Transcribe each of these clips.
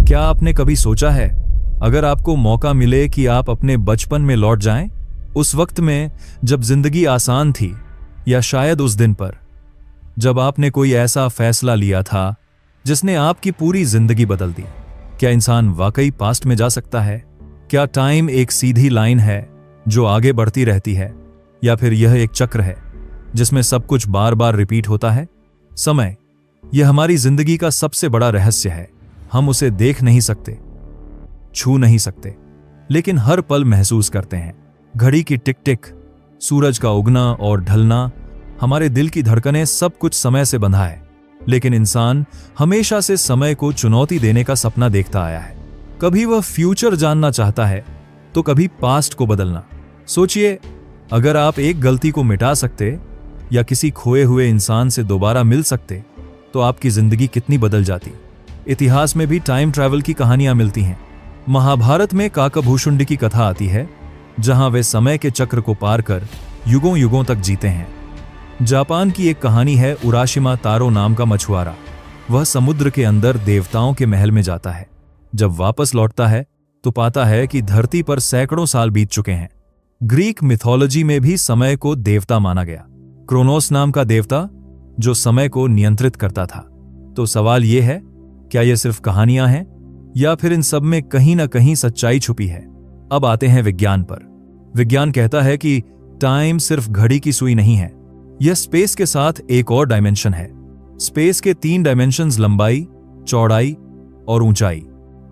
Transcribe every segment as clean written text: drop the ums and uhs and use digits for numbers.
क्या आपने कभी सोचा है, अगर आपको मौका मिले कि आप अपने बचपन में लौट जाएं, उस वक्त में जब जिंदगी आसान थी, या शायद उस दिन पर जब आपने कोई ऐसा फैसला लिया था जिसने आपकी पूरी जिंदगी बदल दी? क्या इंसान वाकई पास्ट में जा सकता है? क्या टाइम एक सीधी लाइन है जो आगे बढ़ती रहती है, या फिर यह एक चक्र है जिसमें सब कुछ बार बार रिपीट होता है? समय, यह हमारी जिंदगी का सबसे बड़ा रहस्य है। हम उसे देख नहीं सकते, छू नहीं सकते, लेकिन हर पल महसूस करते हैं। घड़ी की टिक टिक, सूरज का उगना और ढलना, हमारे दिल की धड़कनें, सब कुछ समय से बंधा है। लेकिन इंसान हमेशा से समय को चुनौती देने का सपना देखता आया है। कभी वह फ्यूचर जानना चाहता है, तो कभी पास्ट को बदलना। सोचिए, अगर आप एक गलती को मिटा सकते या किसी खोए हुए इंसान से दोबारा मिल सकते, तो आपकी जिंदगी कितनी बदल जाती। इतिहास में भी टाइम ट्रैवल की कहानियां मिलती हैं। महाभारत में काकभूषुंड की कथा आती है, जहां वे समय के चक्र को पार कर युगों युगों तक जीते हैं। जापान की एक कहानी है उराशिमा तारो नाम का मछुआरा। वह समुद्र के अंदर देवताओं के महल में जाता है। जब वापस लौटता है तो पाता है कि धरती पर सैकड़ों साल बीत चुके हैं। ग्रीक मिथोलॉजी में भी समय को देवता माना गया, क्रोनोस नाम का देवता जो समय को नियंत्रित करता था। तो सवाल यह है, क्या ये सिर्फ कहानियां हैं, या फिर इन सब में कहीं ना कहीं सच्चाई छुपी है? अब आते हैं विज्ञान पर। विज्ञान कहता है कि टाइम सिर्फ घड़ी की सुई नहीं है, यह स्पेस के साथ एक और डायमेंशन है। स्पेस के 3 डायमेंशंस, लंबाई, चौड़ाई और ऊंचाई,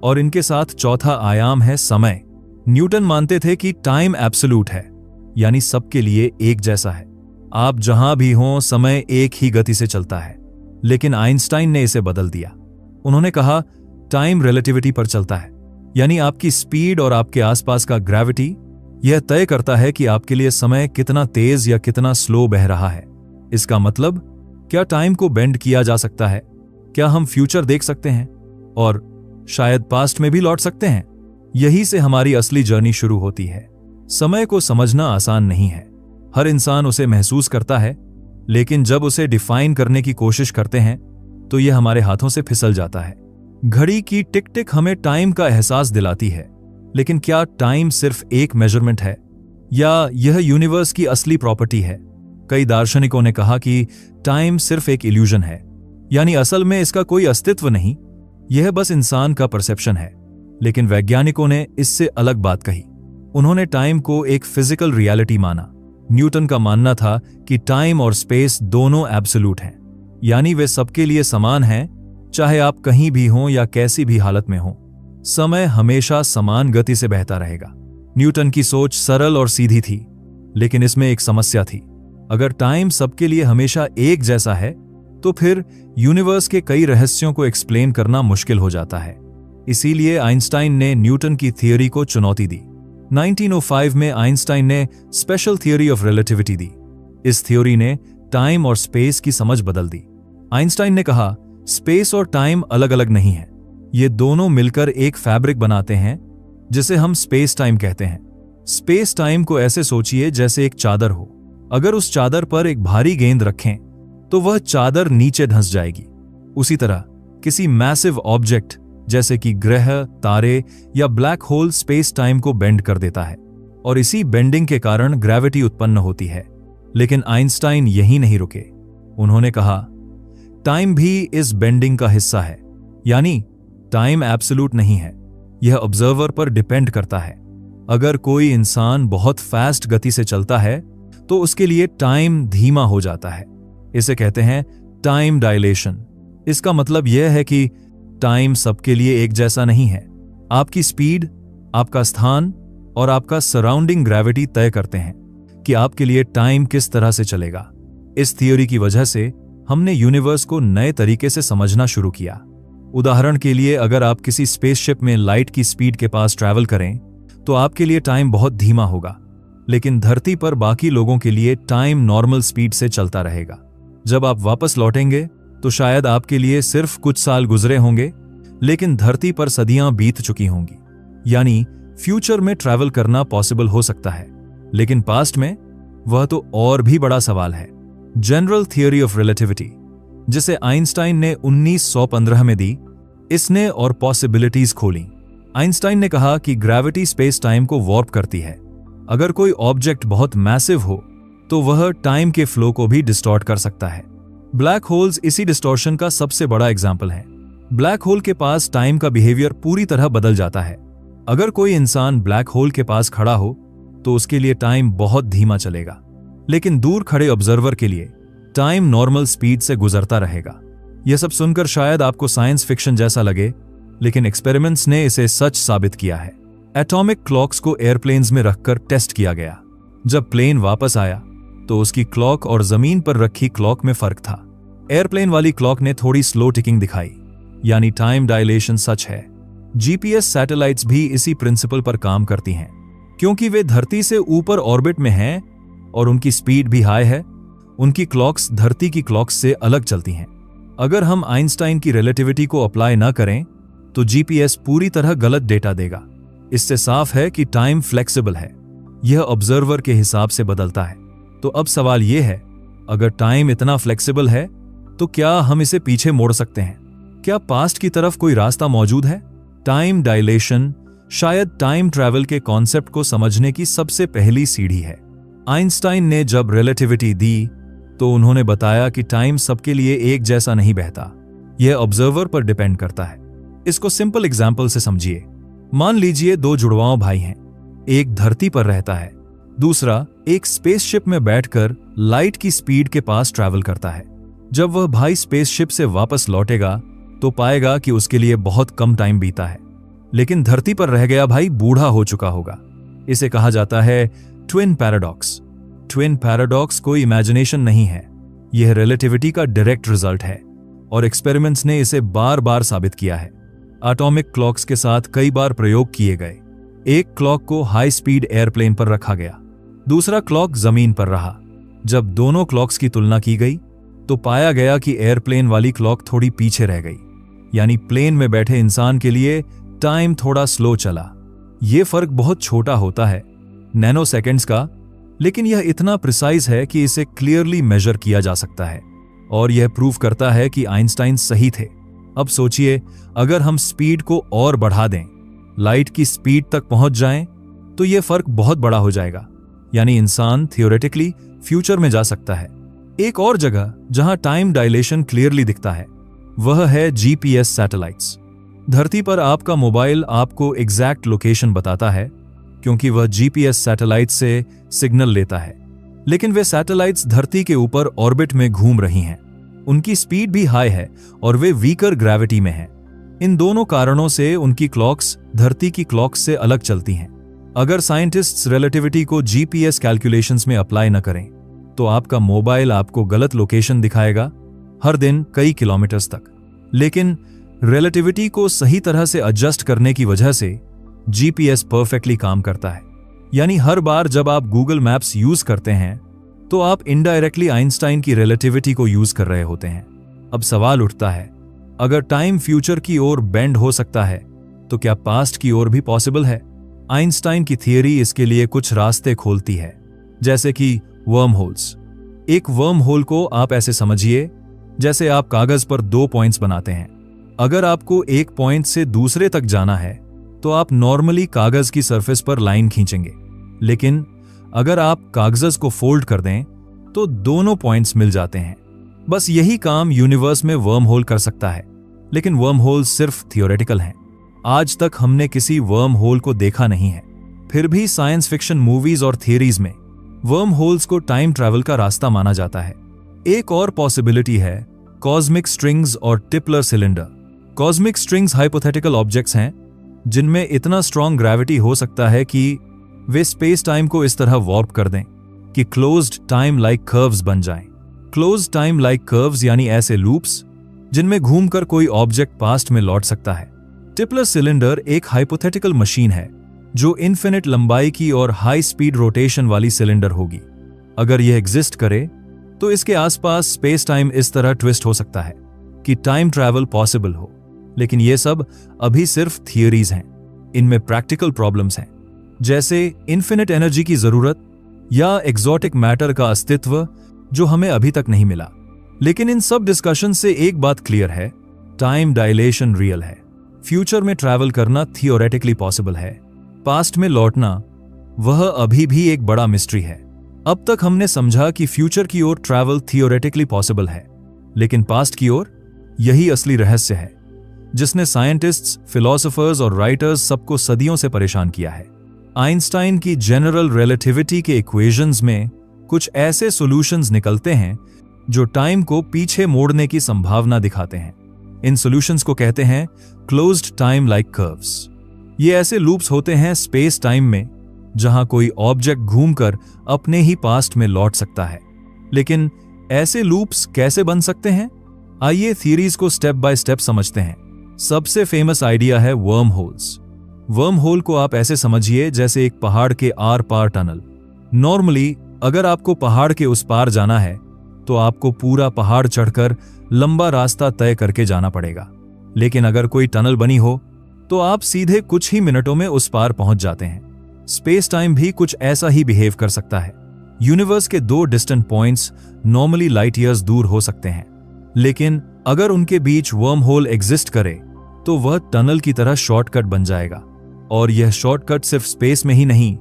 और इनके साथ चौथा आयाम है समय। न्यूटन मानते थे कि टाइम एब्सोल्यूट है, यानी सबके लिए एक जैसा है। आप जहां भी हों, समय एक ही गति से चलता है। लेकिन आइंस्टाइन ने इसे बदल दिया। उन्होंने कहा, टाइम रिलेटिविटी पर चलता है, यानी आपकी स्पीड और आपके आसपास का ग्रेविटी यह तय करता है कि आपके लिए समय कितना तेज या कितना स्लो बह रहा है। इसका मतलब, क्या टाइम को बेंड किया जा सकता है? क्या हम फ्यूचर देख सकते हैं और शायद पास्ट में भी लौट सकते हैं? यही से हमारी असली जर्नी शुरू होती है। समय को समझना आसान नहीं है। हर इंसान उसे महसूस करता है, लेकिन जब उसे डिफाइन करने की कोशिश करते हैं तो यह हमारे हाथों से फिसल जाता है। घड़ी की टिक टिक हमें टाइम का एहसास दिलाती है, लेकिन क्या टाइम सिर्फ एक मेजरमेंट है, या यह यूनिवर्स की असली प्रॉपर्टी है? कई दार्शनिकों ने कहा कि टाइम सिर्फ एक इल्यूजन है, यानी असल में इसका कोई अस्तित्व नहीं, यह बस इंसान का परसेप्शन है। लेकिन वैज्ञानिकों ने इससे अलग बात कही। उन्होंने टाइम को एक फिजिकल रियलिटी माना। न्यूटन का मानना था कि टाइम और स्पेस दोनों एब्सोल्यूट हैं, यानी वे सबके लिए समान हैं, चाहे आप कहीं भी हों या कैसी भी हालत में हों। समय हमेशा समान गति से बहता रहेगा। न्यूटन की सोच सरल और सीधी थी, लेकिन इसमें एक समस्या थी। अगर टाइम सबके लिए हमेशा एक जैसा है, तो फिर यूनिवर्स के कई रहस्यों को एक्सप्लेन करना मुश्किल हो जाता है। इसीलिए आइंस्टाइन ने न्यूटन की थियोरी को चुनौती दी। 1905 में आइंस्टाइन ने स्पेशल थियोरी ऑफ रिलेटिविटी दी। इस थ्योरी ने टाइम और स्पेस की समझ बदल दी। आइंस्टाइन ने कहा, स्पेस और टाइम अलग अलग नहीं है, ये दोनों मिलकर एक फैब्रिक बनाते हैं जिसे हम स्पेस टाइम कहते हैं। स्पेस टाइम को ऐसे सोचिए जैसे एक चादर हो। अगर उस चादर पर एक भारी गेंद रखें तो वह चादर नीचे धंस जाएगी। उसी तरह किसी मैसिव ऑब्जेक्ट जैसे कि ग्रह, तारे या ब्लैक होल स्पेस टाइम को बेंड कर देता है, और इसी बेंडिंग के कारण ग्रेविटी उत्पन्न होती है। लेकिन आइंस्टाइन यहीं नहीं रुके। उन्होंने कहा, टाइम भी इस बेंडिंग का हिस्सा है, यानी टाइम एब्सोल्यूट नहीं है, यह ऑब्जर्वर पर डिपेंड करता है। अगर कोई इंसान बहुत फास्ट गति से चलता है तो उसके लिए टाइम धीमा हो जाता है। इसे कहते हैं टाइम डायलेशन। इसका मतलब यह है कि टाइम सबके लिए एक जैसा नहीं है। आपकी स्पीड, आपका स्थान और आपका सराउंडिंग ग्रेविटी तय करते हैं कि आपके लिए टाइम किस तरह से चलेगा। इस थियोरी की वजह से हमने यूनिवर्स को नए तरीके से समझना शुरू किया। उदाहरण के लिए, अगर आप किसी स्पेसशिप में लाइट की स्पीड के पास ट्रैवल करें तो आपके लिए टाइम बहुत धीमा होगा, लेकिन धरती पर बाकी लोगों के लिए टाइम नॉर्मल स्पीड से चलता रहेगा। जब आप वापस लौटेंगे तो शायद आपके लिए सिर्फ कुछ साल गुजरे होंगे, लेकिन धरती पर सदियां बीत चुकी होंगी। यानी फ्यूचर में ट्रैवल करना पॉसिबल हो सकता है, लेकिन पास्ट में, वह तो और भी बड़ा सवाल है। जनरल थियोरी ऑफ रिलेटिविटी, जिसे आइंस्टाइन ने 1915 में दी, इसने और पॉसिबिलिटीज खोली। आइंस्टाइन ने कहा कि ग्रेविटी स्पेस टाइम को वॉर्प करती है। अगर कोई ऑब्जेक्ट बहुत मैसिव हो तो वह टाइम के फ्लो को भी डिस्टॉर्ट कर सकता है। ब्लैक होल्स इसी डिस्टॉर्शन का सबसे बड़ा एग्जाम्पल है। ब्लैक होल के पास टाइम का बिहेवियर पूरी तरह बदल जाता है। अगर कोई इंसान ब्लैक होल के पास खड़ा हो तो उसके लिए टाइम बहुत धीमा चलेगा, लेकिन दूर खड़े ऑब्जर्वर के लिए टाइम नॉर्मल स्पीड से गुजरता रहेगा। यह सब सुनकर शायद आपको साइंस फिक्शन जैसा लगे, लेकिन एक्सपेरिमेंट्स ने इसे सच साबित किया है। एटॉमिक क्लॉक्स को एयरप्लेन्स में रखकर टेस्ट किया गया। जब प्लेन वापस आया तो उसकी क्लॉक और जमीन पर रखी क्लॉक में फर्क था। एयरप्लेन वाली क्लॉक ने थोड़ी स्लो टिकिंग दिखाई, यानी टाइम डायलेशन सच है। जीपीएस सैटेलाइट्स भी इसी प्रिंसिपल पर काम करती हैं। क्योंकि वे धरती से ऊपर ऑर्बिट में हैं और उनकी स्पीड भी हाई है, उनकी क्लॉक्स धरती की क्लॉक्स से अलग चलती हैं। अगर हम आइंस्टाइन की रिलेटिविटी को अप्लाई ना करें तो जीपीएस पूरी तरह गलत डेटा देगा। इससे साफ है कि टाइम फ्लेक्सिबल है, यह ऑब्जर्वर के हिसाब से बदलता है। तो अब सवाल यह है, अगर टाइम इतना फ्लेक्सिबल है तो क्या हम इसे पीछे मोड़ सकते हैं? क्या पास्ट की तरफ कोई रास्ता मौजूद है? टाइम डायलेशन शायद टाइम ट्रैवल के कॉन्सेप्ट को समझने की सबसे पहली सीढ़ी है। आइंस्टाइन ने जब रिलेटिविटी दी तो उन्होंने बताया कि टाइम सबके लिए एक जैसा नहीं बहता, यह ऑब्जर्वर पर डिपेंड करता है। इसको सिंपल एग्जाम्पल से समझिए। मान लीजिए दो जुड़वाओं भाई हैं, एक धरती पर रहता है, दूसरा एक स्पेसशिप में बैठकर लाइट की स्पीड के पास ट्रैवल करता है। जब वह भाई स्पेसशिप से वापस लौटेगा तो पाएगा कि उसके लिए बहुत कम टाइम बीता है, लेकिन धरती पर रह गया भाई बूढ़ा हो चुका होगा। इसे कहा जाता है ट्विन पैराडॉक्स। ट्विन पैराडॉक्स कोई इमेजिनेशन नहीं है, यह रिलेटिविटी का डायरेक्ट रिजल्ट है और एक्सपेरिमेंट्स ने इसे बार बार साबित किया है। एटॉमिक क्लॉक्स के साथ कई बार प्रयोग किए गए। एक क्लॉक को हाई स्पीड एयरप्लेन पर रखा गया, दूसरा क्लॉक जमीन पर रहा। जब दोनों क्लॉक्स की तुलना की गई तो पाया गया कि एयरप्लेन वाली क्लॉक थोड़ी पीछे रह गई, यानी प्लेन में बैठे इंसान के लिए टाइम थोड़ा स्लो चला। यह फर्क बहुत छोटा होता है, नैनो सेकेंड्स का, लेकिन यह इतना प्रिसाइज है कि इसे क्लियरली मेजर किया जा सकता है और यह प्रूव करता है कि आइंस्टाइन सही थे। अब सोचिए, अगर हम स्पीड को और बढ़ा दें, लाइट की स्पीड तक पहुंच जाएं, तो यह फर्क बहुत बड़ा हो जाएगा, यानी इंसान थियोरेटिकली फ्यूचर में जा सकता है। एक और जगह जहां टाइम डायलेशन क्लियरली दिखता है वह है जीपीएस सैटेलाइट्स। धरती पर आपका मोबाइल आपको एग्जैक्ट लोकेशन बताता है क्योंकि वह जीपीएस सैटेलाइट से सिग्नल लेता है, लेकिन वे सैटेलाइट्स धरती के ऊपर ऑर्बिट में घूम रही हैं। उनकी स्पीड भी हाई है और वे वीकर ग्रेविटी में हैं। इन दोनों कारणों से उनकी क्लॉक्स धरती की क्लॉक्स से अलग चलती हैं। अगर साइंटिस्ट्स रिलेटिविटी को जीपीएस कैलकुलेशंस में अप्लाई न करें तो आपका मोबाइल आपको गलत लोकेशन दिखाएगा, हर दिन कई किलोमीटर्स तक। लेकिन रिलेटिविटी को सही तरह से एडजस्ट करने की वजह से जीपीएस परफेक्टली काम करता है, यानी हर बार जब आप गूगल मैप्स यूज करते हैं तो आप इनडायरेक्टली आइंस्टाइन की रिलेटिविटी को यूज कर रहे होते हैं। अब सवाल उठता है, अगर टाइम फ्यूचर की ओर बेंड हो सकता है तो क्या पास्ट की ओर भी पॉसिबल है? आइंस्टाइन की थियरी इसके लिए कुछ रास्ते खोलती है, जैसे कि वर्म होल्स। एक वर्म होल को आप ऐसे समझिए जैसे आप कागज पर 2 पॉइंट्स बनाते हैं। अगर आपको एक पॉइंट से दूसरे तक जाना है तो आप नॉर्मली कागज की सरफेस पर लाइन खींचेंगे, लेकिन अगर आप कागज को फोल्ड कर दें तो दोनों पॉइंट्स मिल जाते हैं। बस यही काम यूनिवर्स में वर्म होल कर सकता है, लेकिन वर्म होल सिर्फ थियोरेटिकल हैं। आज तक हमने किसी वर्म होल को देखा नहीं है, फिर भी साइंस फिक्शन मूवीज और थियरीज में वर्म होल्स को टाइम ट्रैवल का रास्ता माना जाता है। एक और पॉसिबिलिटी है कॉस्मिक स्ट्रिंग्स और Tipler cylinder. Cosmic strings hypothetical objects हैं जिनमें इतना स्ट्रॉन्ग ग्रेविटी हो सकता है कि वे स्पेस टाइम को इस तरह वॉर्प कर दें कि क्लोज्ड टाइम लाइक कर्व्स बन जाएं। क्लोज्ड टाइम लाइक कर्व्स यानी ऐसे लूप्स जिनमें घूमकर कोई ऑब्जेक्ट पास्ट में लौट सकता है। टिपलर सिलेंडर एक हाइपोथेटिकल मशीन है जो इन्फिनिट लंबाई की और हाई स्पीड रोटेशन वाली सिलेंडर होगी। अगर यह एग्जिस्ट करे तो इसके आसपास स्पेस टाइम इस तरह ट्विस्ट हो सकता है कि टाइम ट्रैवल पॉसिबल हो, लेकिन यह सब अभी सिर्फ थियरीज हैं। इनमें प्रैक्टिकल प्रॉब्लम्स हैं, जैसे इन्फिनिट एनर्जी की जरूरत या एक्सोटिक मैटर का अस्तित्व जो हमें अभी तक नहीं मिला। लेकिन इन सब डिस्कशन से एक बात क्लियर है, टाइम डायलेशन रियल है। फ्यूचर में ट्रैवल करना थियोरेटिकली पॉसिबल है, पास्ट में लौटना वह अभी भी एक बड़ा मिस्ट्री है। अब तक हमने समझा कि फ्यूचर की ओर ट्रैवल थियोरेटिकली पॉसिबल है, लेकिन पास्ट की ओर यही असली रहस्य है जिसने साइंटिस्ट्स, फिलोसोफर्स और राइटर्स सबको सदियों से परेशान किया है। आइंस्टाइन की जनरल रिलेटिविटी के इक्वेशंस में कुछ ऐसे सॉल्यूशंस निकलते हैं जो टाइम को पीछे मोड़ने की संभावना दिखाते हैं। इन सॉल्यूशंस को कहते हैं क्लोज्ड टाइम लाइक कर्व्स। ये ऐसे लूप्स होते हैं स्पेस टाइम में जहां कोई ऑब्जेक्ट घूमकर अपने ही पास्ट में लौट सकता है। लेकिन ऐसे लूप्स कैसे बन सकते हैं? आइए थियरीज को स्टेप बाय स्टेप समझते हैं। सबसे फेमस आइडिया है वर्म होल्स। वर्म होल को आप ऐसे समझिए जैसे एक पहाड़ के आर पार टनल। नॉर्मली अगर आपको पहाड़ के उस पार जाना है तो आपको पूरा पहाड़ चढ़कर लंबा रास्ता तय करके जाना पड़ेगा, लेकिन अगर कोई टनल बनी हो तो आप सीधे कुछ ही मिनटों में उस पार पहुंच जाते हैं। स्पेस टाइम भी कुछ ऐसा ही बिहेव कर सकता है। यूनिवर्स के दो distant points normally light years दूर हो सकते हैं, लेकिन अगर उनके बीच वर्म होल एग्जिस्ट करे तो वह टनल की तरह शॉर्टकट बन जाएगा। और यह शॉर्टकट सिर्फ स्पेस में ही नहीं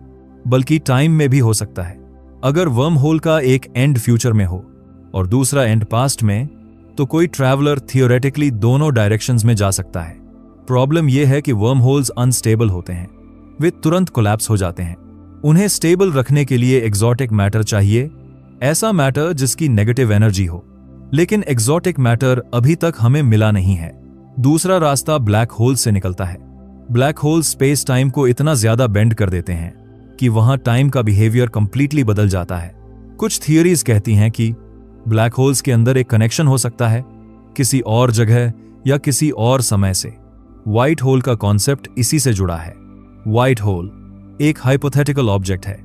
बल्कि टाइम में भी हो सकता है। अगर वर्म होल का एक एंड फ्यूचर में हो और दूसरा एंड पास्ट में, तो कोई ट्रैवलर थियोरेटिकली दोनों डायरेक्शंस में जा सकता है। प्रॉब्लम यह है कि वर्म होल्स अनस्टेबल होते हैं, वे तुरंत कोलैप्स हो जाते हैं। उन्हें स्टेबल रखने के लिए एग्जॉटिक मैटर चाहिए, ऐसा मैटर जिसकी नेगेटिव एनर्जी हो, लेकिन एग्जॉटिक मैटर अभी तक हमें मिला नहीं है। दूसरा रास्ता ब्लैक होल से निकलता है। ब्लैक होल स्पेस टाइम को इतना ज्यादा बेंड कर देते हैं कि वहां टाइम का बिहेवियर कंप्लीटली बदल जाता है। कुछ थियरीज कहती हैं कि ब्लैक होल्स के अंदर एक कनेक्शन हो सकता है, किसी और जगह या किसी और समय से। व्हाइट होल का कॉन्सेप्ट इसी से जुड़ा है। व्हाइट होल एक हाइपोथेटिकल ऑब्जेक्ट है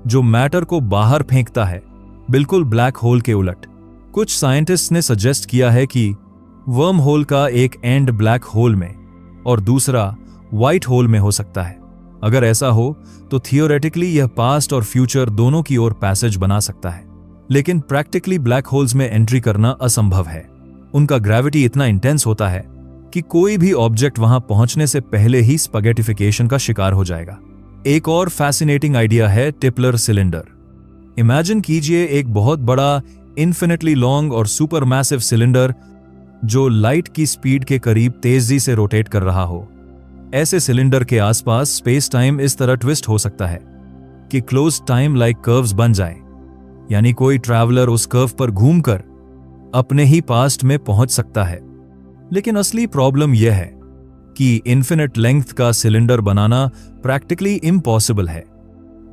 जो मैटर को बाहर फेंकता है, बिल्कुल ब्लैक होल के उलट। कुछ साइंटिस्ट ने सजेस्ट किया है कि वर्म होल का एक एंड ब्लैक होल में और दूसरा व्हाइट होल में हो सकता है। अगर ऐसा हो तो थियोरेटिकली यह पास्ट और फ्यूचर दोनों की ओर पैसेज बना सकता है, लेकिन प्रैक्टिकली ब्लैक होल्स में एंट्री करना असंभव है। उनका ग्रेविटी इतना इंटेंस होता है कि कोई भी ऑब्जेक्ट वहां पहुंचने से पहले ही स्पैगेटिफिकेशन का शिकार हो जाएगा। एक और फैसिनेटिंग आइडिया है टिपलर सिलेंडर। इमेजिन कीजिए एक बहुत बड़ा इन्फिनिटली लॉन्ग और सुपर मैसिव सिलेंडर जो लाइट की स्पीड के करीब तेजी से रोटेट कर रहा हो। ऐसे सिलेंडर के आसपास स्पेस टाइम इस तरह ट्विस्ट हो सकता है कि क्लोज टाइम लाइक कर्व्स बन जाए, यानी कोई ट्रैवलर उस कर्व पर घूमकर अपने ही पास्ट में पहुंच सकता है। लेकिन असली प्रॉब्लम यह है कि इन्फिनिट लेंथ का सिलेंडर बनाना प्रैक्टिकली इम्पॉसिबल है।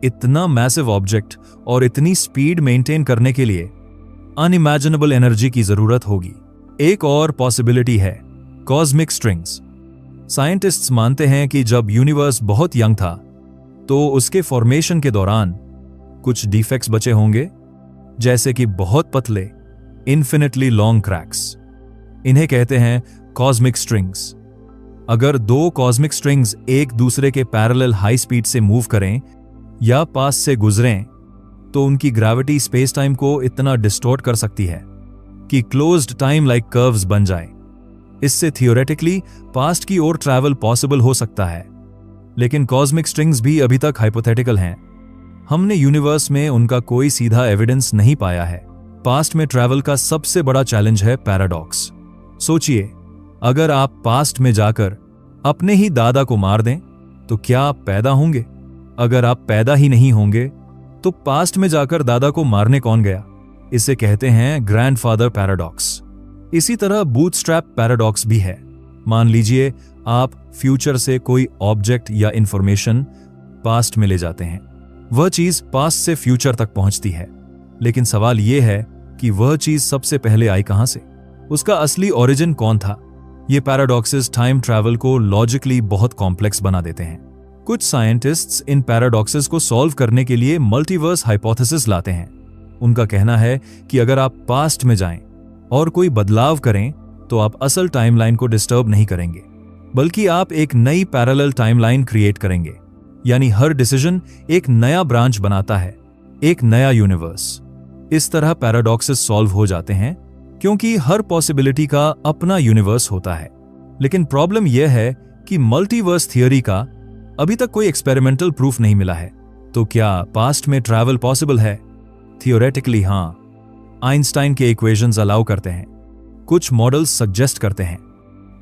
इतना मैसिव ऑब्जेक्ट और इतनी स्पीड मेंटेन करने के लिए अनइमेजिनेबल एनर्जी की जरूरत होगी। एक और पॉसिबिलिटी है कॉस्मिक स्ट्रिंग्स। साइंटिस्ट्स मानते हैं कि जब यूनिवर्स बहुत यंग था तो उसके फॉर्मेशन के दौरान कुछ डिफेक्ट्स बचे होंगे, जैसे कि बहुत पतले इन्फिनिटली लॉन्ग क्रैक्स। इन्हें कहते हैं कॉस्मिक स्ट्रिंग्स। अगर दो कॉस्मिक स्ट्रिंग्स एक दूसरे के पैरेलल हाई स्पीड से मूव करें या पास से गुजरें तो उनकी ग्रेविटी स्पेस टाइम को इतना डिस्टॉर्ट कर सकती है कि क्लोज्ड टाइम लाइक कर्व्स बन जाए। इससे थियोरेटिकली पास्ट की ओर ट्रैवल पॉसिबल हो सकता है, लेकिन कॉस्मिक स्ट्रिंग्स भी अभी तक हाइपोथेटिकल हैं। हमने यूनिवर्स में उनका कोई सीधा एविडेंस नहीं पाया है। पास्ट में ट्रैवल का सबसे बड़ा चैलेंज है पैराडॉक्स। सोचिए, अगर आप पास्ट में जाकर अपने ही दादा को मार दें तो क्या आप पैदा होंगे? अगर आप पैदा ही नहीं होंगे तो पास्ट में जाकर दादा को मारने कौन गया? इसे कहते हैं ग्रैंडफादर पैराडॉक्स। इसी तरह बूटस्ट्रैप पैराडॉक्स भी है। मान लीजिए आप फ्यूचर से कोई ऑब्जेक्ट या इंफॉर्मेशन पास्ट में ले जाते हैं। वह चीज पास्ट से फ्यूचर तक पहुंचती है, लेकिन सवाल यह है कि वह चीज सबसे पहले आई कहां से? उसका असली ओरिजिन कौन था? ये पैराडॉक्सेस टाइम ट्रैवल को लॉजिकली बहुत कॉम्प्लेक्स बना देते हैं। कुछ साइंटिस्ट्स इन पैराडॉक्सेस को सॉल्व करने के लिए मल्टीवर्स हाइपोथेसिस लाते हैं। उनका कहना है कि अगर आप पास्ट में जाएं और कोई बदलाव करें तो आप असल टाइमलाइन को डिस्टर्ब नहीं करेंगे, बल्कि आप एक नई पैरेलल टाइमलाइन क्रिएट करेंगे। यानी हर डिसीजन एक नया ब्रांच बनाता है, एक नया यूनिवर्स। इस तरह पैराडॉक्सेस सॉल्व हो जाते हैं, क्योंकि हर पॉसिबिलिटी का अपना यूनिवर्स होता है। लेकिन प्रॉब्लम यह है कि मल्टीवर्स थियरी का अभी तक कोई एक्सपेरिमेंटल प्रूफ नहीं मिला है। तो क्या पास्ट में ट्रैवल पॉसिबल है? थियोरेटिकली हाँ, आइंस्टाइन के इक्वेशंस अलाउ करते हैं, कुछ मॉडल्स सजेस्ट करते हैं,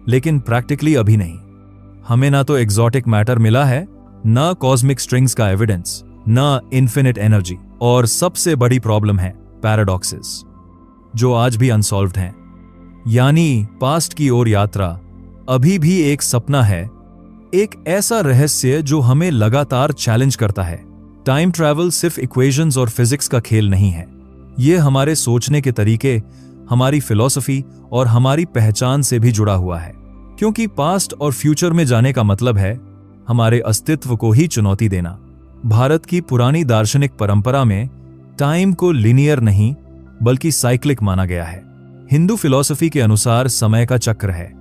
लेकिन प्रैक्टिकली अभी नहीं। हमें ना तो एग्जॉटिक मैटर मिला है, ना कॉस्मिक स्ट्रिंग्स का एविडेंस, ना इन्फिनिट एनर्जी, और सबसे बड़ी प्रॉब्लम है पैराडॉक्सेस, जो आज भी अनसॉल्व्ड हैं। यानी पास्ट की ओर यात्रा अभी भी एक सपना है, एक ऐसा रहस्य जो हमें लगातार चैलेंज करता है। टाइम ट्रैवल सिर्फ इक्वेशंस और फिजिक्स का खेल नहीं है, यह हमारे सोचने के तरीके, हमारी फिलॉसफी और हमारी पहचान से भी जुड़ा हुआ है। क्योंकि पास्ट और फ्यूचर में जाने का मतलब है हमारे अस्तित्व को ही चुनौती देना। भारत की पुरानी दार्शनिक परंपरा में टाइम को लिनियर नहीं बल्कि साइक्लिक माना गया है। हिंदू फिलॉसफी के अनुसार समय का चक्र है,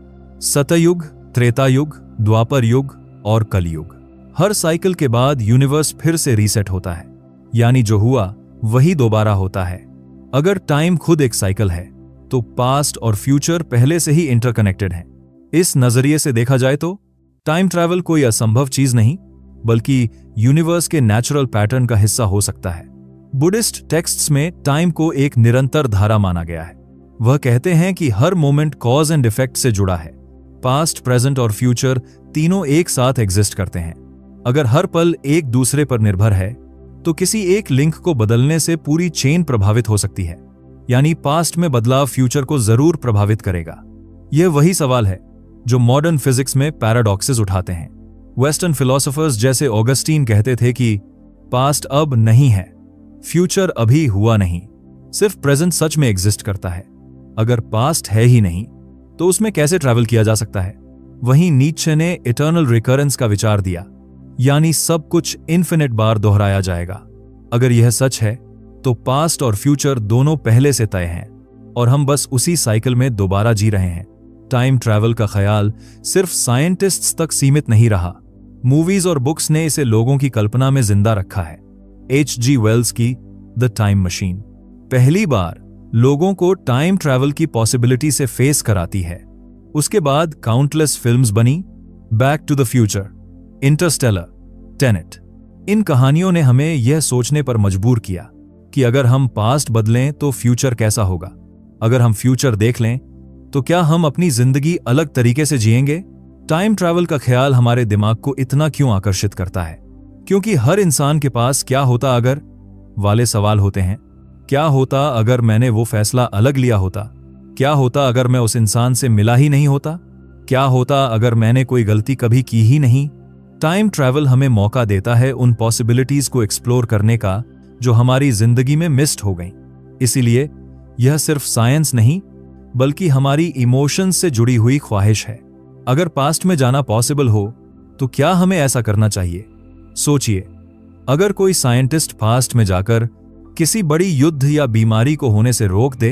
सतयुग, त्रेता युग, द्वापर युग और कलयुग। हर साइकिल के बाद यूनिवर्स फिर से रीसेट होता है, यानी जो हुआ वही दोबारा होता है। अगर टाइम खुद एक साइकिल है तो पास्ट और फ्यूचर पहले से ही इंटरकनेक्टेड हैं। इस नजरिए से देखा जाए तो टाइम ट्रैवल कोई असंभव चीज नहीं बल्कि यूनिवर्स के नेचुरल पैटर्न का हिस्सा हो सकता है। बुद्धिस्ट टेक्स्ट्स में टाइम को एक निरंतर धारा माना गया है। वह कहते हैं कि हर मोमेंट कॉज एंड इफेक्ट से जुड़ा है। पास्ट, प्रेजेंट और फ्यूचर तीनों एक साथ एग्जिस्ट करते हैं। अगर हर पल एक दूसरे पर निर्भर है तो किसी एक लिंक को बदलने से पूरी चेन प्रभावित हो सकती है। यानी पास्ट में बदलाव फ्यूचर को जरूर प्रभावित करेगा। यह वही सवाल है जो मॉडर्न फिजिक्स में पैराडॉक्सेस उठाते हैं। वेस्टर्न फिलोसोफर्स जैसे ऑगस्टीन कहते थे कि पास्ट अब नहीं है, फ्यूचर अभी हुआ नहीं, सिर्फ प्रेजेंट सच में एग्जिस्ट करता है। अगर पास्ट है ही नहीं तो उसमें कैसे ट्रैवल किया जा सकता है? वहीं नीत्शे ने इटर्नल रिकरेंस का विचार दिया, यानी सब कुछ इन्फिनिट बार दोहराया जाएगा। अगर यह सच है तो पास्ट और फ्यूचर दोनों पहले से तय हैं और हम बस उसी साइकिल में दोबारा जी रहे हैं। टाइम ट्रैवल का ख्याल सिर्फ साइंटिस्ट्स तक सीमित नहीं रहा, मूवीज और बुक्स ने इसे लोगों की कल्पना में जिंदा रखा है। H.G. वेल्स की द टाइम मशीन पहली बार लोगों को टाइम ट्रैवल की पॉसिबिलिटी से फेस कराती है। उसके बाद काउंटलेस फिल्म्स बनी, back to the future, Interstellar, Tenet. इन कहानियों ने हमें यह सोचने पर मजबूर किया कि अगर हम पास्ट बदलें तो फ्यूचर कैसा होगा, अगर हम फ्यूचर देख लें तो क्या हम अपनी जिंदगी अलग तरीके से जिएंगे। टाइम ट्रैवल का ख्याल हमारे दिमाग को इतना क्यों आकर्षित करता है? क्योंकि हर इंसान के पास क्या होता अगर वाले सवाल होते हैं। क्या होता अगर मैंने वो फैसला अलग लिया होता? क्या होता अगर मैं उस इंसान से मिला ही नहीं होता? क्या होता अगर मैंने कोई गलती कभी की ही नहीं? टाइम ट्रैवल हमें मौका देता है उन पॉसिबिलिटीज को एक्सप्लोर करने का जो हमारी जिंदगी में मिस्ड हो गई। इसीलिए यह सिर्फ साइंस नहीं बल्कि हमारी इमोशंस से जुड़ी हुई ख्वाहिश है। अगर पास्ट में जाना पॉसिबल हो तो क्या हमें ऐसा करना चाहिए? सोचिए, अगर कोई साइंटिस्ट पास्ट में जाकर किसी बड़ी युद्ध या बीमारी को होने से रोक दे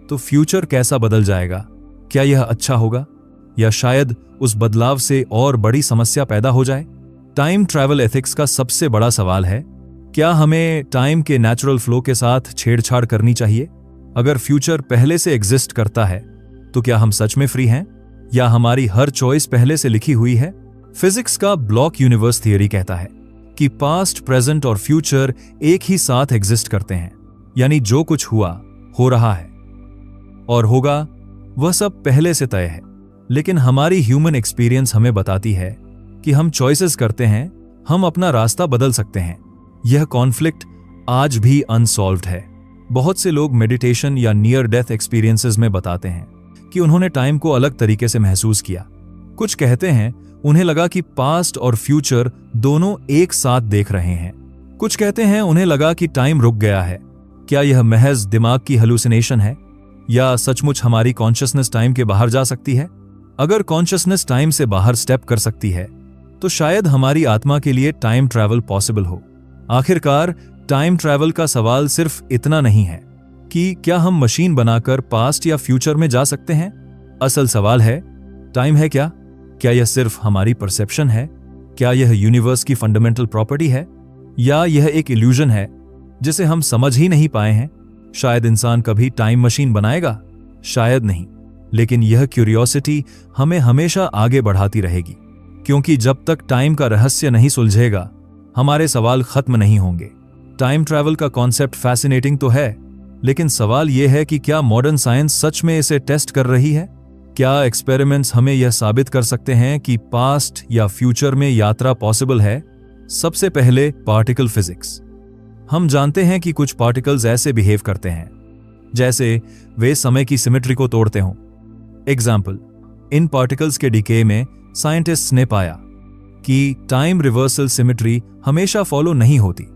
तो फ्यूचर कैसा बदल जाएगा? क्या यह अच्छा होगा या शायद उस बदलाव से और बड़ी समस्या पैदा हो जाए? टाइम ट्रैवल एथिक्स का सबसे बड़ा सवाल है, क्या हमें टाइम के नेचुरल फ्लो के साथ छेड़छाड़ करनी चाहिए? अगर फ्यूचर पहले से एग्जिस्ट करता है तो क्या हम सच में फ्री हैं या हमारी हर चॉइस पहले से लिखी हुई है? फिजिक्स का ब्लॉक यूनिवर्स थियरी कहता है कि पास्ट, प्रेजेंट और फ्यूचर एक ही साथ एग्जिस्ट करते हैं। यानी जो कुछ हुआ, हो रहा है और होगा वह सब पहले से तय है। लेकिन हमारी ह्यूमन एक्सपीरियंस हमें बताती है कि हम चॉइसेस करते हैं, हम अपना रास्ता बदल सकते हैं। यह कॉन्फ्लिक्ट आज भी अनसॉल्व्ड है। बहुत से लोग मेडिटेशन या नियर डेथ एक्सपीरियंसेस में बताते हैं कि उन्होंने टाइम को अलग तरीके से महसूस किया। कुछ कहते हैं उन्हें लगा कि पास्ट और फ्यूचर दोनों एक साथ देख रहे हैं। कुछ कहते हैं उन्हें लगा कि टाइम रुक गया है। क्या यह महज दिमाग की हेलुसिनेशन है या सचमुच हमारी कॉन्शियसनेस टाइम के बाहर जा सकती है? अगर कॉन्शियसनेस टाइम से बाहर स्टेप कर सकती है तो शायद हमारी आत्मा के लिए टाइम ट्रैवल पॉसिबल हो। आखिरकार टाइम ट्रैवल का सवाल सिर्फ इतना नहीं है कि क्या हम मशीन बनाकर पास्ट या फ्यूचर में जा सकते हैं। असल सवाल है, टाइम है क्या? क्या यह सिर्फ हमारी परसेप्शन है? क्या यह यूनिवर्स की फंडामेंटल प्रॉपर्टी है या यह एक इल्यूजन है जिसे हम समझ ही नहीं पाए हैं? शायद इंसान कभी टाइम मशीन बनाएगा, शायद नहीं, लेकिन यह क्यूरियोसिटी हमें हमेशा आगे बढ़ाती रहेगी, क्योंकि जब तक टाइम का रहस्य नहीं सुलझेगा हमारे सवाल खत्म नहीं होंगे। टाइम ट्रैवल का कॉन्सेप्ट फैसिनेटिंग तो है, लेकिन सवाल यह है कि क्या मॉडर्न साइंस सच में इसे टेस्ट कर रही है? क्या एक्सपेरिमेंट्स हमें यह साबित कर सकते हैं कि पास्ट या फ्यूचर में यात्रा पॉसिबल है? सबसे पहले पार्टिकल फिजिक्स। हम जानते हैं कि कुछ पार्टिकल्स ऐसे बिहेव करते हैं जैसे वे समय की सिमेट्री को तोड़ते हों। एग्जाम्पल, इन पार्टिकल्स के डिके में साइंटिस्ट्स ने पाया कि टाइम रिवर्सल सिमेट्री हमेशा फॉलो नहीं होती,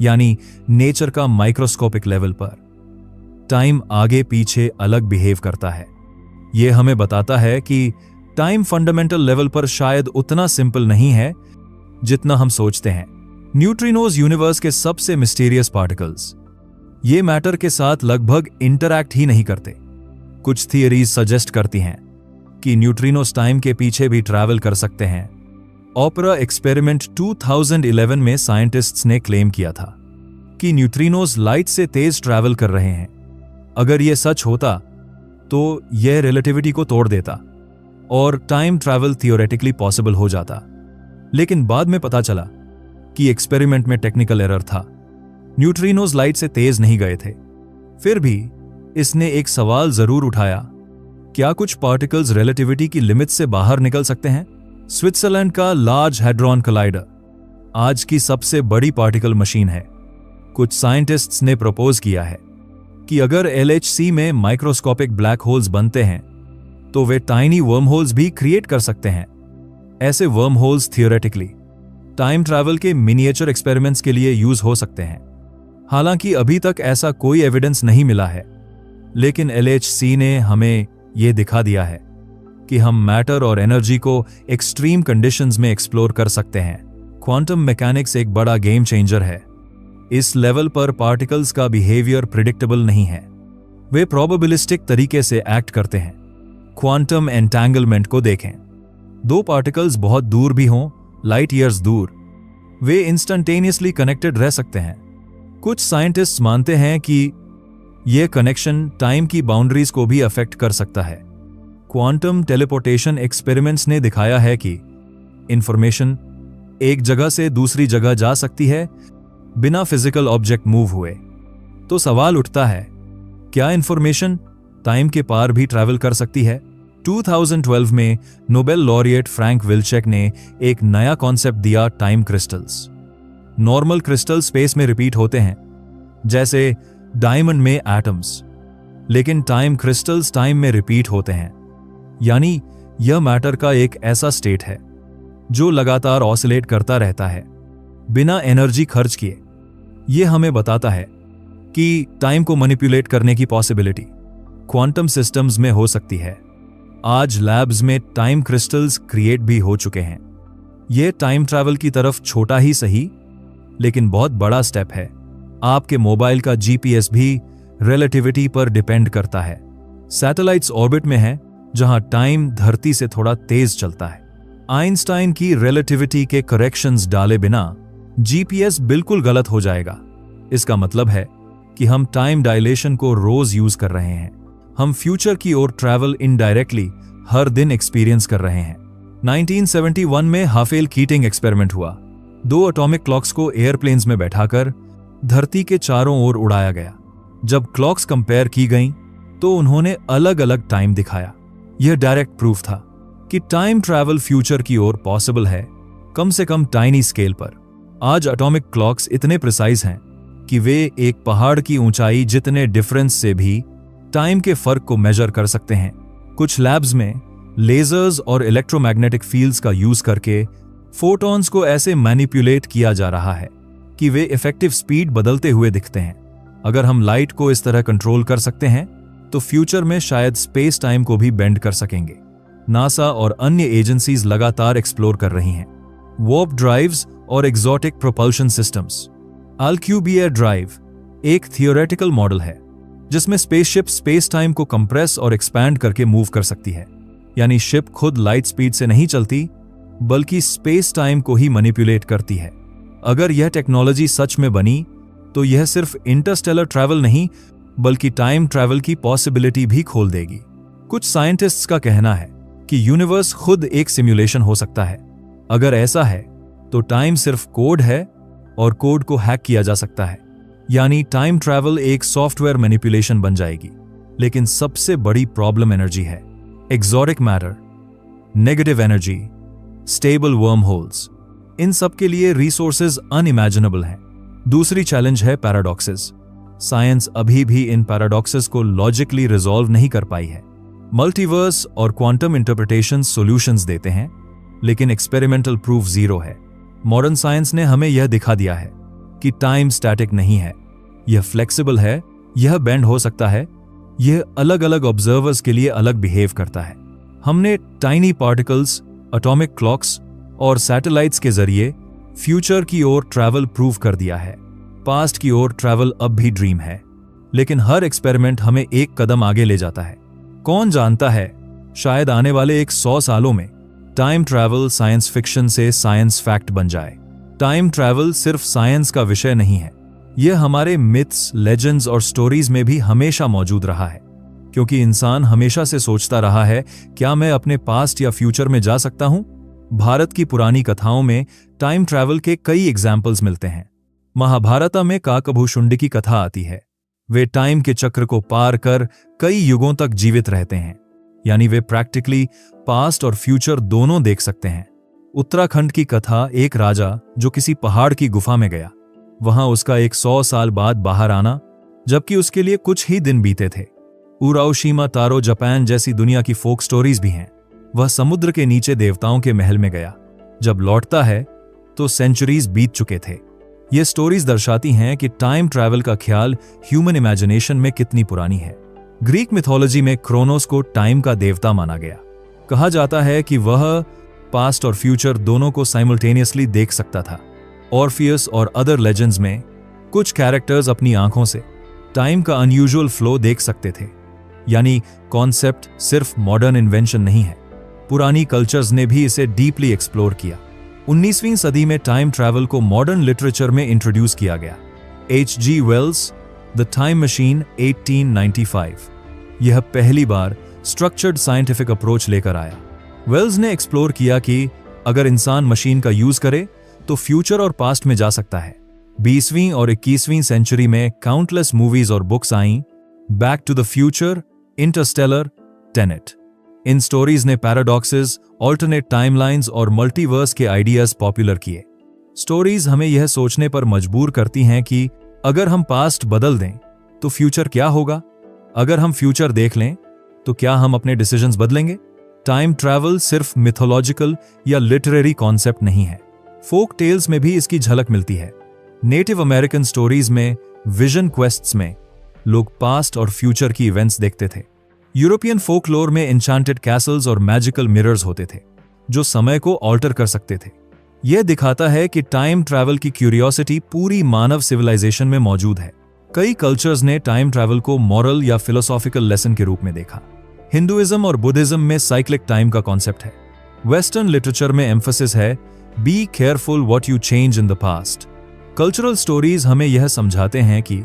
यानी नेचर का माइक्रोस्कोपिक लेवल पर टाइम आगे पीछे अलग बिहेव करता है। यह हमें बताता है कि टाइम फंडामेंटल लेवल पर शायद उतना सिंपल नहीं है जितना हम सोचते हैं। न्यूट्रिनोज यूनिवर्स के सबसे मिस्टीरियस पार्टिकल्स, ये मैटर के साथ लगभग इंटरैक्ट ही नहीं करते। कुछ थियरीज सजेस्ट करती हैं कि न्यूट्रिनोस टाइम के पीछे भी ट्रैवल कर सकते हैं। ओपेरा एक्सपेरिमेंट 2011 में साइंटिस्ट्स ने क्लेम किया था कि न्यूट्रिनोस लाइट से तेज ट्रैवल कर रहे हैं। अगर यह सच होता तो यह रिलेटिविटी को तोड़ देता और टाइम ट्रैवल थियोरेटिकली पॉसिबल हो जाता। लेकिन बाद में पता चला कि एक्सपेरिमेंट में टेक्निकल एरर था। न्यूट्रिनोज लाइट से तेज नहीं गए थे। फिर भी इसने एक सवाल जरूर उठाया, क्या कुछ पार्टिकल्स रिलेटिविटी की लिमिट से बाहर निकल सकते हैं? स्विट्जरलैंड का लार्ज हैड्रॉन कोलाइडर आज की सबसे बड़ी पार्टिकल मशीन है। कुछ साइंटिस्ट्स ने प्रपोज किया है कि अगर LHC में माइक्रोस्कोपिक ब्लैक होल्स बनते हैं तो वे टाइनी वर्म होल्स भी क्रिएट कर सकते हैं। ऐसे worm holes theoretically time travel के मिनिएचर एक्सपेरिमेंट्स के लिए यूज हो सकते हैं। हालांकि अभी तक ऐसा कोई एविडेंस नहीं मिला है, लेकिन LHC ने हमें यह दिखा दिया है कि हम मैटर और एनर्जी को एक्सट्रीम कंडीशंस में एक्सप्लोर कर सकते हैं। क्वांटम मैकेनिक्स एक बड़ा गेम चेंजर है। इस लेवल पर पार्टिकल्स का बिहेवियर प्रिडिक्टेबल नहीं है, वे प्रोबेबिलिस्टिक तरीके से एक्ट करते हैं। क्वांटम एंटैंगलमेंट को देखें। दो पार्टिकल्स बहुत दूर भी हों, लाइट ईयर्स दूर, वे इंस्टेंटेनियसली कनेक्टेड रह सकते हैं। कुछ साइंटिस्ट्स मानते हैं कि यह कनेक्शन टाइम की बाउंड्रीज को भी अफेक्ट कर सकता है। क्वांटम टेलीपोर्टेशन एक्सपेरिमेंट्स ने दिखाया है कि इंफॉर्मेशन एक जगह से दूसरी जगह जा सकती है बिना फिजिकल ऑब्जेक्ट मूव हुए। तो सवाल उठता है, क्या इंफॉर्मेशन टाइम के पार भी ट्रैवल कर सकती है? 2012 में नोबेल लॉरिएट फ्रैंक विल्चेक ने एक नया कॉन्सेप्ट दिया, time crystals. Normal crystal space में रिपीट होते हैं जैसे डायमंड में एटम्स, लेकिन टाइम क्रिस्टल्स टाइम में रिपीट होते हैं, यानी यह मैटर का एक ऐसा स्टेट है जो लगातार ऑसिलेट करता रहता है बिना एनर्जी खर्च किए। यह हमें बताता है कि टाइम को मैनिपुलेट करने की पॉसिबिलिटी क्वांटम सिस्टम्स में हो सकती है। आज लैब्स में टाइम क्रिस्टल्स क्रिएट भी हो चुके हैं। यह टाइम ट्रैवल की तरफ छोटा ही सही लेकिन बहुत बड़ा स्टेप है। आपके मोबाइल का GPS भी रिलेटिविटी पर डिपेंड करता है। सैटेलाइट्स ऑर्बिट में हैं जहां टाइम धरती से थोड़ा तेज चलता है। आइंस्टाइन की रिलेटिविटी के करेक्शंस डाले बिना GPS बिल्कुल गलत हो जाएगा। इसका मतलब है कि हम टाइम डायलेशन को रोज यूज कर रहे हैं। हम फ्यूचर की ओर ट्रैवल इनडायरेक्टली हर दिन एक्सपीरियंस कर रहे हैं। 1971 में हाफेल कीटिंग एक्सपेरिमेंट हुआ। 2 एटॉमिक क्लॉक्स को एयरप्लेन्स में बैठाकर धरती के चारों ओर उड़ाया गया। जब क्लॉक्स कंपेयर की गईं, तो उन्होंने अलग अलग टाइम दिखाया। यह डायरेक्ट प्रूफ था कि टाइम ट्रैवल फ्यूचर की ओर पॉसिबल है, कम से कम टाइनी स्केल पर। आज एटॉमिक क्लॉक्स इतने प्रिसाइज हैं कि वे एक पहाड़ की ऊंचाई जितने डिफरेंस से भी टाइम के फर्क को मेजर कर सकते हैं। कुछ लैब्स में लेजर्स और इलेक्ट्रोमैग्नेटिक फील्ड्स का यूज करके फोटॉन्स को ऐसे मैनिपुलेट किया जा रहा है कि वे इफेक्टिव स्पीड बदलते हुए दिखते हैं। अगर हम लाइट को इस तरह कंट्रोल कर सकते हैं तो फ्यूचर में शायद स्पेस टाइम को भी बेंड कर सकेंगे। नासा और अन्य एजेंसीज लगातार एक्सप्लोर कर रही हैं। वॉर्प ड्राइव्स और एक्सोटिक प्रोपल्शन सिस्टम्स। अल्क्यूबियर ड्राइव एक थियोरेटिकल मॉडल है जिसमें स्पेसशिप स्पेस टाइम को कंप्रेस और एक्सपैंड करके मूव कर सकती है। यानी शिप खुद लाइट स्पीड से नहीं चलती बल्कि स्पेस टाइम को ही मैनिपुलेट करती है। अगर यह टेक्नोलॉजी सच में बनी तो यह सिर्फ इंटरस्टेलर ट्रैवल नहीं बल्कि टाइम ट्रैवल की पॉसिबिलिटी भी खोल देगी। कुछ साइंटिस्ट्स का कहना है कि यूनिवर्स खुद एक सिमुलेशन हो सकता है। अगर ऐसा है तो टाइम सिर्फ कोड है और कोड को हैक किया जा सकता है, यानी टाइम ट्रैवल एक सॉफ्टवेयर मैनिपुलेशन बन जाएगी। लेकिन सबसे बड़ी प्रॉब्लम एनर्जी है। Exotic matter, negative energy, stable worm holes, इन सब के लिए रिसोर्सेज अनइमेजिनेबल हैं। दूसरी चैलेंज है पैराडॉक्सेस। साइंस अभी भी इन पैराडॉक्सेस को लॉजिकली रिजॉल्व नहीं कर पाई है। मल्टीवर्स और क्वांटम इंटरप्रिटेशन सॉल्यूशंस देते हैं, लेकिन एक्सपेरिमेंटल प्रूफ जीरो है। मॉडर्न साइंस ने हमें यह दिखा दिया है कि टाइम स्टैटिक नहीं है, यह फ्लेक्सिबल है, यह बेंड हो सकता है, यह अलग अलग ऑब्जर्वर्स के लिए अलग बिहेव करता है। हमने टाइनी पार्टिकल्स, एटॉमिक क्लॉक्स और सैटेलाइट्स के जरिए फ्यूचर की ओर ट्रैवल प्रूव कर दिया है। पास्ट की ओर ट्रैवल अब भी ड्रीम है, लेकिन हर एक्सपेरिमेंट हमें एक कदम आगे ले जाता है। कौन जानता है, शायद आने वाले 100 सालों में टाइम ट्रैवल साइंस फिक्शन से साइंस फैक्ट बन जाए। टाइम ट्रैवल सिर्फ साइंस का विषय नहीं है, यह हमारे मिथ्स, लेजेंड्स और स्टोरीज में भी हमेशा मौजूद रहा है। क्योंकि इंसान हमेशा से सोचता रहा है, क्या मैं अपने पास्ट या फ्यूचर में जा सकता हूं? भारत की पुरानी कथाओं में टाइम ट्रैवल के कई एग्जाम्पल्स मिलते हैं। महाभारत में काकभूषुंडी की कथा आती है। वे टाइम के चक्र को पार कर कई युगों तक जीवित रहते हैं, यानी वे प्रैक्टिकली पास्ट और फ्यूचर दोनों देख सकते हैं। उत्तराखंड की कथा एक राजा जो किसी पहाड़ की गुफा में गया, वहां उसका 100 साल बाद बाहर आना, जबकि उसके लिए कुछ ही दिन बीते थे। उराओशिमा तारो जापान जैसी दुनिया की फोक स्टोरीज भी हैं। वह समुद्र के नीचे देवताओं के महल में गया, जब लौटता है तो सेंचुरीज बीत चुके थे। ये स्टोरीज दर्शाती हैं कि टाइम ट्रैवल का ख्याल ह्यूमन इमेजिनेशन में कितनी पुरानी है। ग्रीक मिथोलॉजी में क्रोनोस को टाइम का देवता माना गया। कहा जाता है कि वह पास्ट और फ्यूचर दोनों को साइमल्टेनियसली देख सकता था। ऑर्फियस और अदर लेजेंड्स में कुछ कैरेक्टर्स अपनी आंखों से टाइम का अनयूजुअल फ्लो देख सकते थे। यानी कॉन्सेप्ट सिर्फ मॉडर्न इन्वेंशन नहीं है, पुरानी कल्चर्स ने भी इसे डीपली एक्सप्लोर किया। 19वीं सदी में टाइम ट्रैवल को मॉडर्न लिटरेचर में इंट्रोड्यूस किया गया। H.G. Wales, the time machine 1895, यह पहली बार स्ट्रक्चर्ड साइंटिफिक अप्रोच लेकर आया। वेल्स ने एक्सप्लोर किया कि अगर इंसान मशीन का यूज करे तो फ्यूचर और पास्ट में जा सकता है। 20वीं और 21वीं सेंचुरी में काउंटलेस मूवीज और बुक्स आईं, Back to the future, Interstellar, Tenet. इन स्टोरीज ने पैराडॉक्सेस, ऑल्टरनेट टाइमलाइंस और मल्टीवर्स के आइडियाज पॉपुलर किए। स्टोरीज हमें यह सोचने पर मजबूर करती हैं कि अगर हम पास्ट बदल दें तो फ्यूचर क्या होगा? अगर हम फ्यूचर देख लें तो क्या हम अपने डिसीजंस बदलेंगे? टाइम ट्रैवल सिर्फ मिथोलॉजिकल या लिटरेरी कॉन्सेप्ट नहीं है, फोक टेल्स में भी इसकी झलक मिलती है। नेटिव अमेरिकन स्टोरीज में, विजन क्वेस्ट्स में लोग पास्ट और फ्यूचर की इवेंट्स देखते थे। यूरोपियन फोकलोर में एन्चांटेड कैसल्स और मैजिकल मिरर्स होते थे जो समय को ऑल्टर कर सकते थे। यह दिखाता है कि टाइम ट्रैवल की क्यूरियोसिटी पूरी मानव सिविलाइजेशन में मौजूद है। कई कल्चर्स ने टाइम ट्रैवल को मॉरल या फिलोसॉफिकल लेसन के रूप में देखा। हिंदुइज्म और बुद्धिज्म में साइक्लिक टाइम का कॉन्सेप्ट है। वेस्टर्न लिटरेचर में एम्फसिस है be careful what you change in the past. Cultural stories हमें यह समझाते हैं कि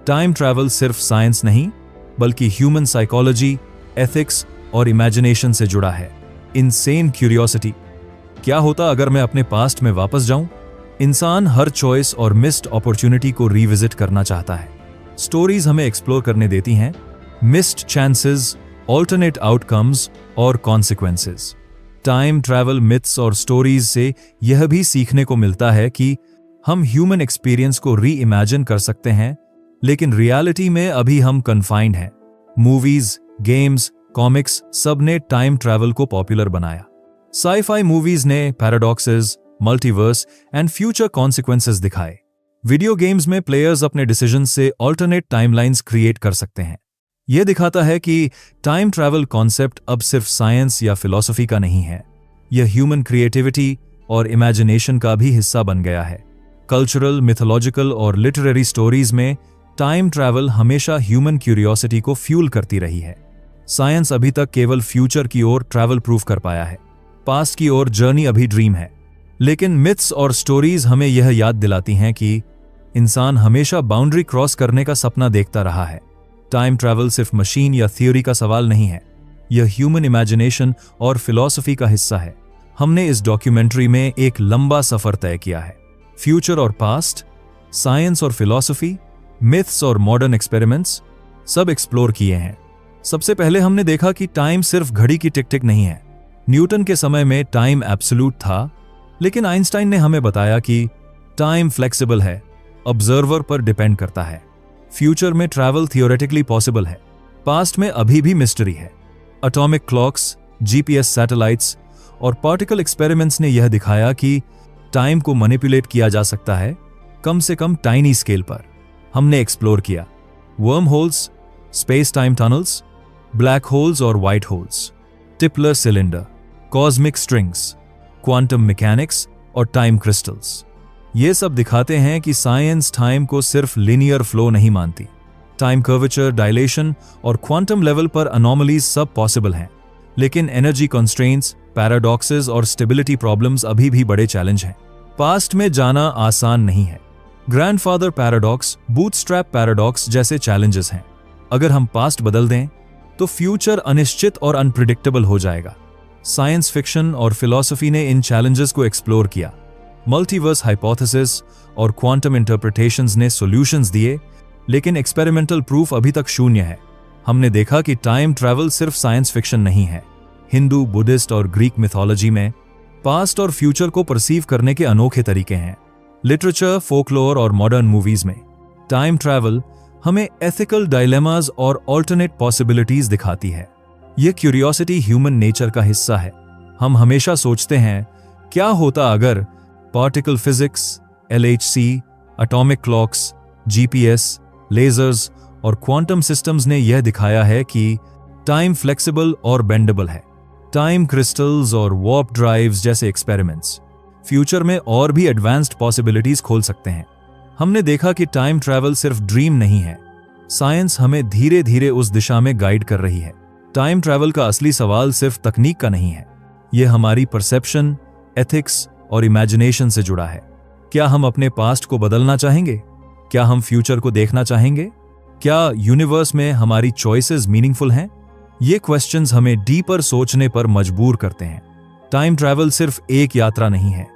टाइम ट्रैवल सिर्फ साइंस नहीं बल्कि ह्यूमन साइकोलॉजी, एथिक्स और इमेजिनेशन से जुड़ा है। इनसेन क्यूरियोसिटी, क्या होता अगर मैं अपने पास्ट में वापस जाऊं? इंसान हर चॉइस और मिस्ड अपॉर्चुनिटी को रिविजिट करना चाहता है। स्टोरीज हमें एक्सप्लोर करने देती हैं मिस्ड चांसेस, ऑल्टरनेट आउटकम्स और कॉन्सिक्वेंसेस। टाइम ट्रैवल मिथ्स और स्टोरीज से यह भी सीखने को मिलता है कि हम ह्यूमन एक्सपीरियंस को री इमेजिन कर सकते हैं, लेकिन रियलिटी में अभी हम कन्फाइंड हैं। मूवीज, गेम्स, कॉमिक्स सब ने टाइम ट्रैवल को पॉपुलर बनाया। साई-फाई मूवीज ने paradoxes, multiverse and future consequences दिखाए। वीडियो गेम्स में प्लेयर्स अपने डिसीजंस से ऑल्टरनेट टाइमलाइंस क्रिएट कर सकते हैं। यह दिखाता है कि टाइम ट्रैवल कॉन्सेप्ट अब सिर्फ साइंस या फिलॉसफी का नहीं है, यह ह्यूमन क्रिएटिविटी और इमेजिनेशन का भी हिस्सा बन गया है। कल्चरल, मिथोलॉजिकल और लिटरेरी स्टोरीज में टाइम ट्रैवल हमेशा ह्यूमन क्यूरियोसिटी को फ्यूल करती रही है। साइंस अभी तक केवल फ्यूचर की ओर ट्रैवल प्रूफ कर पाया है, पास्ट की ओर जर्नी अभी ड्रीम है। लेकिन मिथ्स और स्टोरीज हमें यह याद दिलाती हैं कि इंसान हमेशा बाउंड्री क्रॉस करने का सपना देखता रहा है। टाइम ट्रैवल सिर्फ मशीन या थ्योरी का सवाल नहीं है, यह ह्यूमन इमेजिनेशन और फिलॉसफी का हिस्सा है। हमने इस डॉक्यूमेंट्री में एक लंबा सफर तय किया है। फ्यूचर और पास्ट, साइंस और फिलॉसफी, मिथ्स और मॉडर्न एक्सपेरिमेंट्स सब एक्सप्लोर किए हैं। सबसे पहले हमने देखा कि टाइम सिर्फ घड़ी की टिक टिक नहीं है। न्यूटन के समय में टाइम एब्सोल्यूट था, लेकिन आइंस्टाइन ने हमें बताया कि टाइम फ्लेक्सिबल है, ऑब्जर्वर पर डिपेंड करता है। फ्यूचर में ट्रैवल थियोरेटिकली पॉसिबल है, पास्ट में अभी भी मिस्ट्री है। एटॉमिक क्लॉक्स, जीपीएस सैटेलाइट्स और पार्टिकल एक्सपेरिमेंट्स ने यह दिखाया कि टाइम को मैनिपुलेट किया जा सकता है, कम से कम टाइनी स्केल पर। हमने एक्सप्लोर किया worm holes, space time tunnels, black holes और white holes, Tipler cylinder, cosmic strings, quantum mechanics और टाइम क्रिस्टल्स। ये सब दिखाते हैं कि साइंस टाइम को सिर्फ लिनियर फ्लो नहीं मानती। टाइम कर्वेचर, डायलेशन और क्वांटम लेवल पर अनोमलीज सब पॉसिबल हैं, लेकिन एनर्जी कंस्ट्रेंट्स, पैराडॉक्सेस और स्टेबिलिटी प्रॉब्लम्स अभी भी बड़े चैलेंज हैं। पास्ट में जाना आसान नहीं है। ग्रैंडफादर पैराडॉक्स, बूटस्ट्रैप पैराडॉक्स जैसे चैलेंजेस हैं। अगर हम पास्ट बदल दें तो फ्यूचर अनिश्चित और अनप्रिडिक्टेबल हो जाएगा। साइंस फिक्शन और फिलॉसफी ने इन चैलेंजेस को एक्सप्लोर किया। मल्टीवर्स हाइपोथेसिस और क्वांटम इंटरप्रिटेशंस ने सॉल्यूशंस दिए, लेकिन एक्सपेरिमेंटल प्रूफ अभी तक शून्य है। हमने देखा कि टाइम ट्रैवल सिर्फ साइंस फिक्शन नहीं है। हिंदू, बुद्धिस्ट और ग्रीक मिथोलॉजी में पास्ट और फ्यूचर को परसीव करने के अनोखे तरीके हैं। लिटरेचर, फोकलोर और मॉडर्न मूवीज में टाइम ट्रैवल हमें एथिकल डायलेमास और ऑल्टरनेट पॉसिबिलिटीज दिखाती है। यह क्यूरियोसिटी ह्यूमन नेचर का हिस्सा है। हम हमेशा सोचते हैं, क्या होता अगर particle physics, LHC, atomic clocks, GPS, lasers और क्वांटम सिस्टम्स ने यह दिखाया है कि टाइम फ्लेक्सिबल और बेंडेबल है। टाइम क्रिस्टल्स और वार्प ड्राइव्स जैसे एक्सपेरिमेंट्स फ्यूचर में और भी एडवांस्ड पॉसिबिलिटीज खोल सकते हैं। हमने देखा कि टाइम ट्रैवल सिर्फ ड्रीम नहीं है, साइंस हमें धीरे धीरे उस दिशा में गाइड कर रही है। टाइम ट्रैवल का असली सवाल सिर्फ तकनीक का नहीं है, यह हमारी परसेप्शन, एथिक्स और इमेजिनेशन से जुड़ा है। क्या हम अपने पास्ट को बदलना चाहेंगे? क्या हम फ्यूचर को देखना चाहेंगे? क्या यूनिवर्स में हमारी चॉइसेस मीनिंगफुल हैं? ये क्वेश्चंस हमें डीपर सोचने पर मजबूर करते हैं। टाइम ट्रैवल सिर्फ एक यात्रा नहीं है,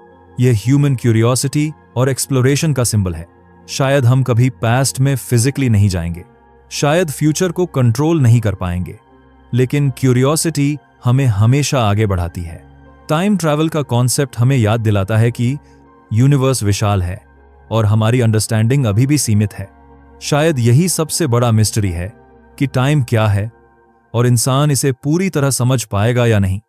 यह ह्यूमन क्यूरियोसिटी और एक्सप्लोरेशन का सिंबल है। शायद हम कभी पास्ट में फिजिकली नहीं जाएंगे, शायद फ्यूचर को कंट्रोल नहीं कर पाएंगे, लेकिन क्यूरियोसिटी हमें हमेशा आगे बढ़ाती है। टाइम ट्रैवल का कॉन्सेप्ट हमें याद दिलाता है कि यूनिवर्स विशाल है और हमारी अंडरस्टैंडिंग अभी भी सीमित है। शायद यही सबसे बड़ा मिस्ट्री है कि टाइम क्या है और इंसान इसे पूरी तरह समझ पाएगा या नहीं।